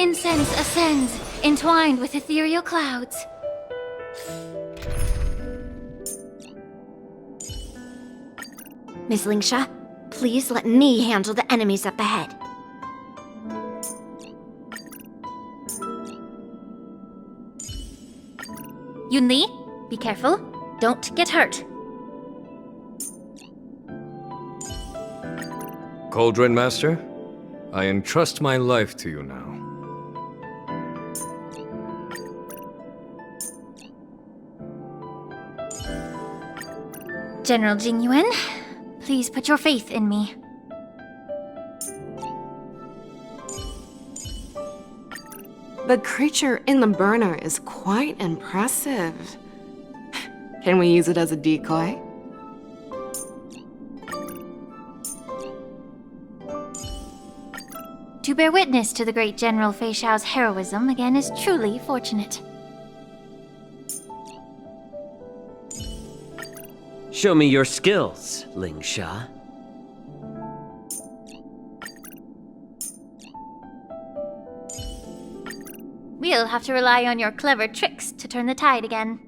Incense ascends, entwined with ethereal clouds. Miss LINGSHA, please let me handle the enemies up ahead. Yunli, be careful. Don't get hurt. Cauldron Master, I entrust my life to you now. General Jingyuan, please put your faith in me. The creature in the burner is quite impressive. Can we use it as a decoy? To bear witness to the great General Feixiao's heroism again is truly fortunate. Show me your skills, LINGSHA. We'll have to rely on your clever tricks to turn the tide again.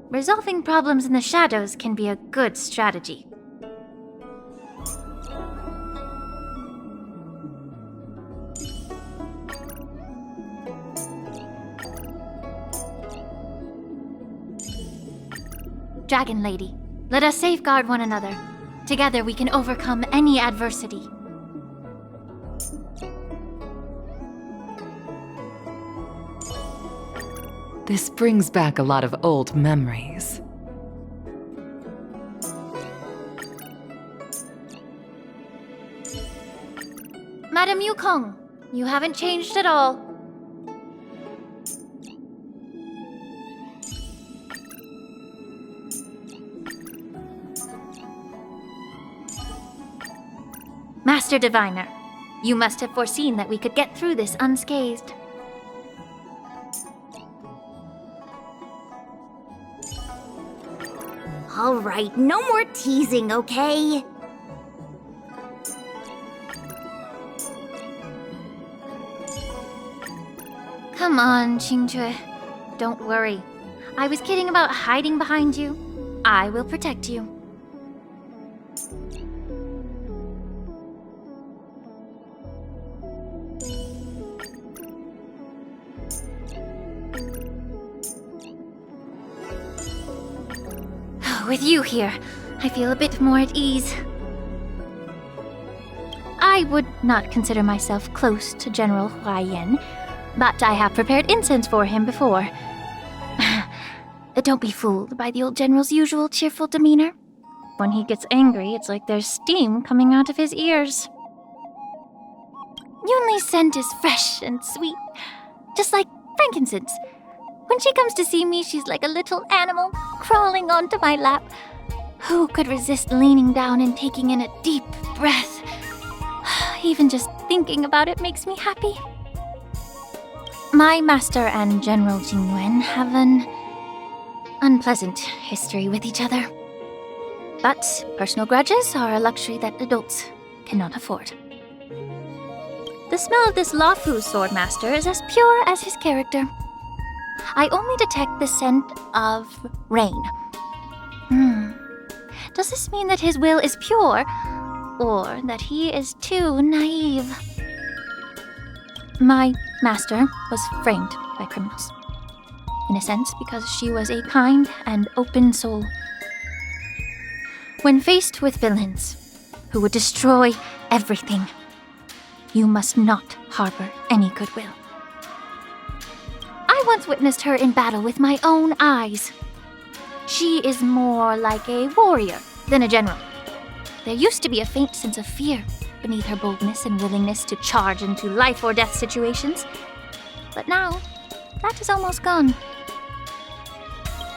Resolving problems in the shadows can be a good strategy. Dragon Lady, let us safeguard one another. Together we can overcome any adversity. This brings back a lot of old memories. Madam Yukong, you haven't changed at all. Master Diviner, you must have foreseen that we could get through this unscathed. All right, no more teasing, okay? Come on, Qingque. Don't worry. I was kidding about hiding behind you. I will protect you. With you here, I feel a bit more at ease. I would not consider myself close to General Huaiyan, but I have prepared incense for him before. Don't be fooled by the old general's usual cheerful demeanor. When he gets angry, it's like there's steam coming out of his ears. Yunli's scent is fresh and sweet, just like frankincense. When she comes to see me, she's like a little animal crawling onto my lap. Who could resist leaning down and taking in a deep breath? Even just thinking about it makes me happy. My master and General Jingyuan have an unpleasant history with each other. But personal grudges are a luxury that adults cannot afford. The smell of this Lafu swordmaster is as pure as his character. I only detect the scent of rain. Does this mean that his will is pure, or that he is too naive? My master was framed by criminals. In a sense, because she was a kind and open soul. When faced with villains who would destroy everything, you must not harbor any goodwill. I once witnessed her in battle with my own eyes. She is more like a warrior than a general. There used to be a faint sense of fear beneath her boldness and willingness to charge into life or death situations. But now, that is almost gone.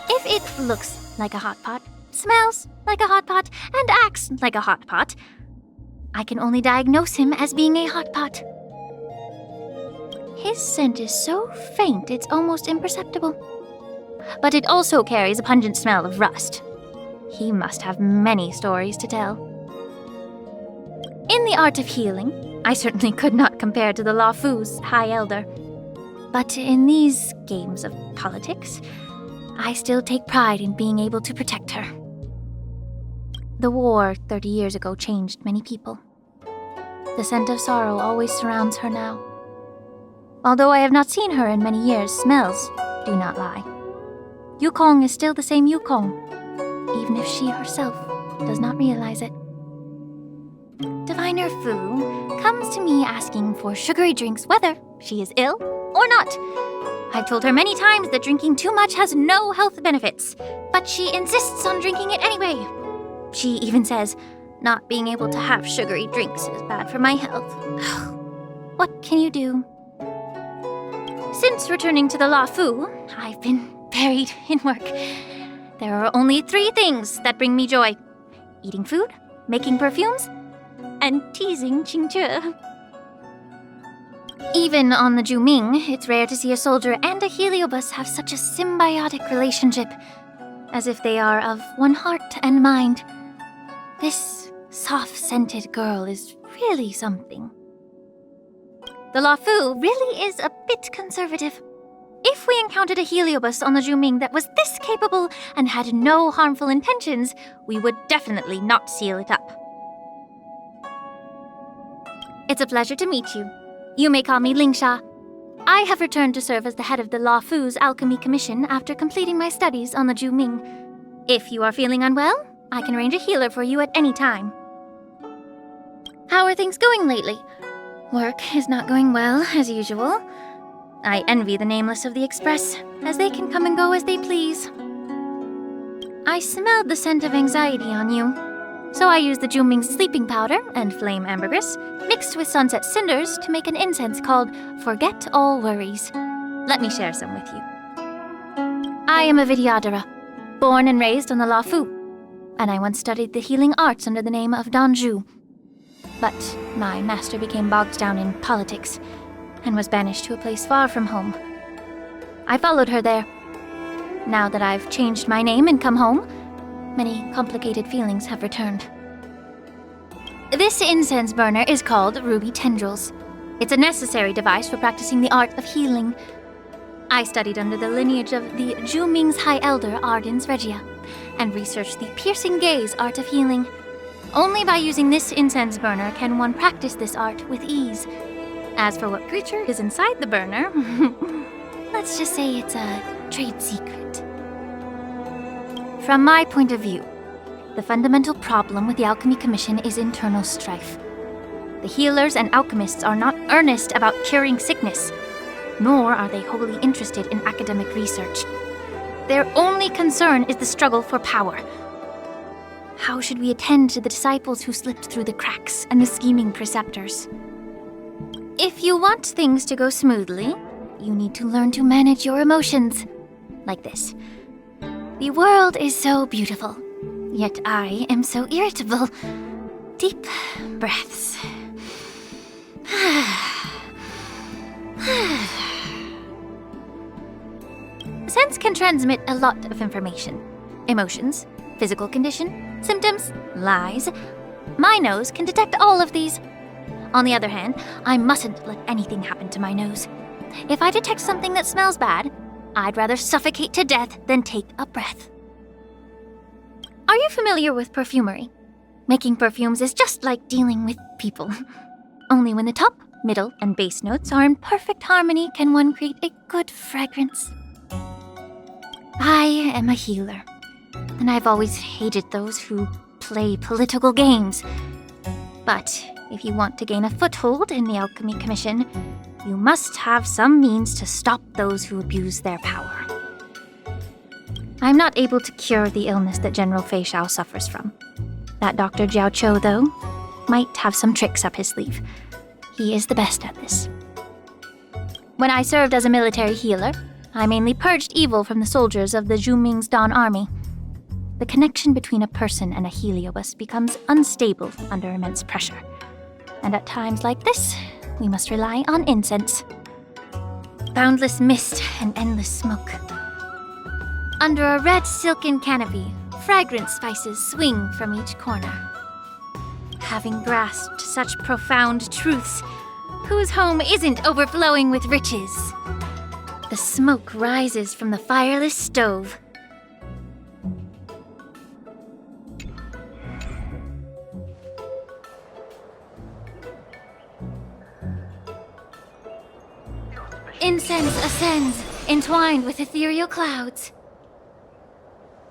If it looks like a hot pot, smells like a hot pot, and acts like a hot pot, I can only diagnose him as being a hot pot. His scent is so faint it's almost imperceptible. but it also carries a pungent smell of rust. He must have many stories to tell. In the art of healing, I certainly could not compare to the Luofu's High Elder. But in these games of politics, I still take pride in being able to protect her. The war 30 years ago changed many people. The scent of sorrow always surrounds her now. Although I have not seen her in many years, smells do not lie. Yukong is still the same Yukong, even if she herself does not realize it. Diviner Fu comes to me asking for sugary drinks whether she is ill or not. I've told her many times that drinking too much has no health benefits, but she insists on drinking it anyway. She even says, not being able to have sugary drinks is bad for my health. What can you do? Since returning to the Luofu, I've been buried in work. There are only 3 things that bring me joy: eating food, making perfumes, and teasing Qingzhe. Even on the Zhuming, it's rare to see a soldier and a heliobus have such a symbiotic relationship, as if they are of one heart and mind. This soft-scented girl is really something. The Luofu really is a bit conservative. If we encountered a heliobus on the Zhuming that was this capable and had no harmful intentions, we would definitely not seal it up. It's a pleasure to meet you. You may call me LINGSHA. I have returned to serve as the head of the Luofu's Alchemy Commission after completing my studies on the Zhuming. If you are feeling unwell, I can arrange a healer for you at any time. How are things going lately? Work is not going well, as usual. I envy the nameless of the Express, as they can come and go as they please. I smelled the scent of anxiety on you, so I used the Zhuming's sleeping powder and flame ambergris, mixed with sunset cinders to make an incense called Forget All Worries. Let me share some with you. I am a Vidyadhara, born and raised on the Luofu, and I once studied the healing arts under the name of Danju. But my master became bogged down in politics and was banished to a place far from home. I followed her there. Now that I've changed my name and come home, many complicated feelings have returned. This incense burner is called Ruby Tendrils. It's a necessary device for practicing the art of healing. I studied under the lineage of the Zhuming's High Elder Ardens Regia, and researched the piercing gaze art of healing. Only by using this incense burner can one practice this art with ease. As for what creature is inside the burner, let's just say it's a trade secret. From my point of view, the fundamental problem with the Alchemy Commission is internal strife. The healers and alchemists are not earnest about curing sickness, nor are they wholly interested in academic research. Their only concern is the struggle for power. How should we attend to the disciples who slipped through the cracks and the scheming preceptors? If you want things to go smoothly, you need to learn to manage your emotions. Like this. The world is so beautiful, yet I am so irritable. Deep breaths. Sense can transmit a lot of information. Emotions, physical condition, symptoms, lies. My nose can detect all of these. On the other hand, I mustn't let anything happen to my nose. If I detect something that smells bad, I'd rather suffocate to death than take a breath. Are you familiar with perfumery? Making perfumes is just like dealing with people. Only when the top, middle, and base notes are in perfect harmony can one create a good fragrance. I am a healer, and I've always hated those who play political games. But if you want to gain a foothold in the Alchemy Commission, you must have some means to stop those who abuse their power. I'm not able to cure the illness that General Feixiao suffers from. That Dr. Jiao Cho, though, might have some tricks up his sleeve. He is the best at this. When I served as a military healer, I mainly purged evil from the soldiers of the Zhuming's Dawn Army. The connection between a person and a heliobus becomes unstable under immense pressure. And at times like this, we must rely on incense. Boundless mist and endless smoke. Under a red silken canopy, fragrant spices swing from each corner. Having grasped such profound truths, whose home isn't overflowing with riches? The smoke rises from the fireless stove. Incense ascends, entwined with ethereal clouds.